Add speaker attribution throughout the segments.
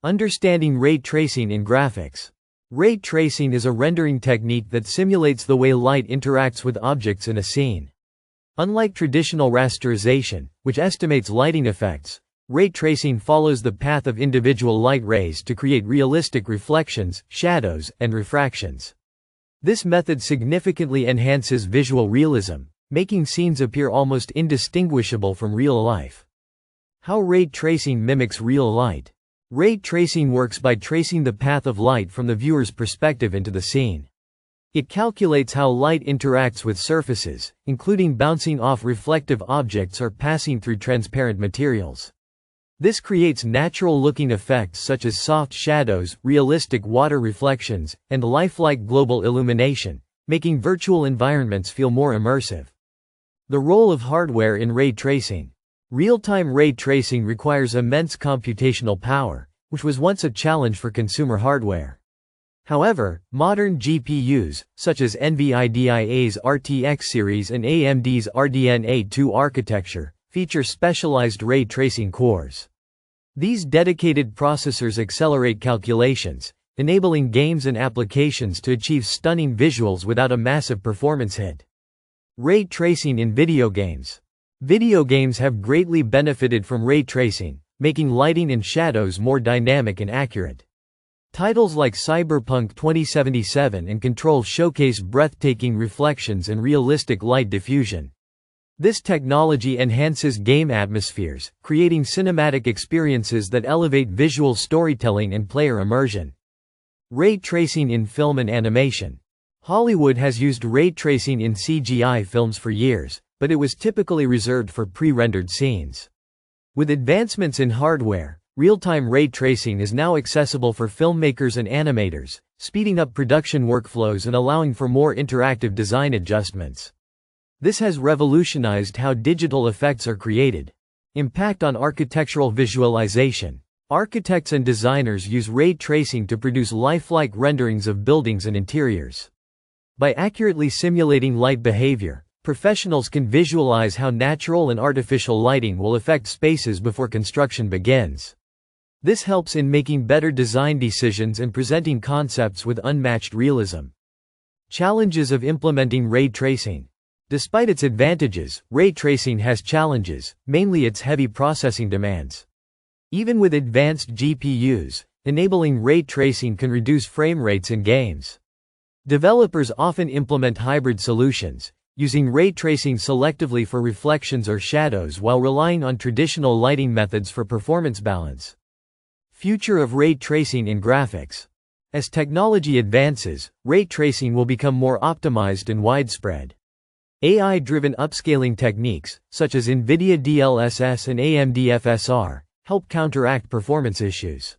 Speaker 1: Understanding ray tracing in graphics. Ray tracing is a rendering technique that simulates the way light interacts with objects in a scene. Unlike traditional rasterization, which estimates lighting effects, ray tracing follows the path of individual light rays to create realistic reflections, shadows, and refractions. This method significantly enhances visual realism, making scenes appear almost indistinguishable from real life. How ray tracing mimics real light. Ray tracing works by tracing the path of light from the viewer's perspective into the scene. It calculates how light interacts with surfaces, including bouncing off reflective objects or passing through transparent materials. This creates natural-looking effects such as soft shadows, realistic water reflections, and lifelike global illumination, making virtual environments feel more immersive. The role of hardware in ray tracing. Real-time ray tracing requires immense computational power, which was once a challenge for consumer hardware. However, modern GPUs, such as NVIDIA's RTX series and AMD's RDNA 2 architecture, feature specialized ray tracing cores. These dedicated processors accelerate calculations, enabling games and applications to achieve stunning visuals without a massive performance hit. Ray tracing in video games. Video games have greatly benefited from ray tracing, making lighting and shadows more dynamic and accurate. Titles like Cyberpunk 2077 and Control showcase breathtaking reflections and realistic light diffusion. This technology enhances game atmospheres, creating cinematic experiences that elevate visual storytelling and player immersion. Ray tracing in film and animation. Hollywood has used ray tracing in CGI films for years, but it was typically reserved for pre-rendered scenes. With advancements in hardware, real-time ray tracing is now accessible for filmmakers and animators, speeding up production workflows and allowing for more interactive design adjustments. This has revolutionized how digital effects are created. Impact on architectural visualization. Architects and designers use ray tracing to produce lifelike renderings of buildings and interiors. By accurately simulating light behavior, professionals can visualize how natural and artificial lighting will affect spaces before construction begins. This helps in making better design decisions and presenting concepts with unmatched realism. Challenges of implementing ray tracing. Despite its advantages, ray tracing has challenges, mainly its heavy processing demands. Even with advanced GPUs, enabling ray tracing can reduce frame rates in games. Developers often implement hybrid solutions, using ray tracing selectively for reflections or shadows while relying on traditional lighting methods for performance balance. Future of ray tracing in graphics. As technology advances, ray tracing will become more optimized and widespread. AI-driven upscaling techniques, such as NVIDIA DLSS and AMD FSR, help counteract performance issues.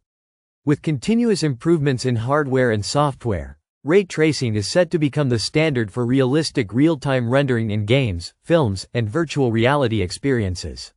Speaker 1: With continuous improvements in hardware and software, ray tracing is set to become the standard for realistic real-time rendering in games, films, and virtual reality experiences.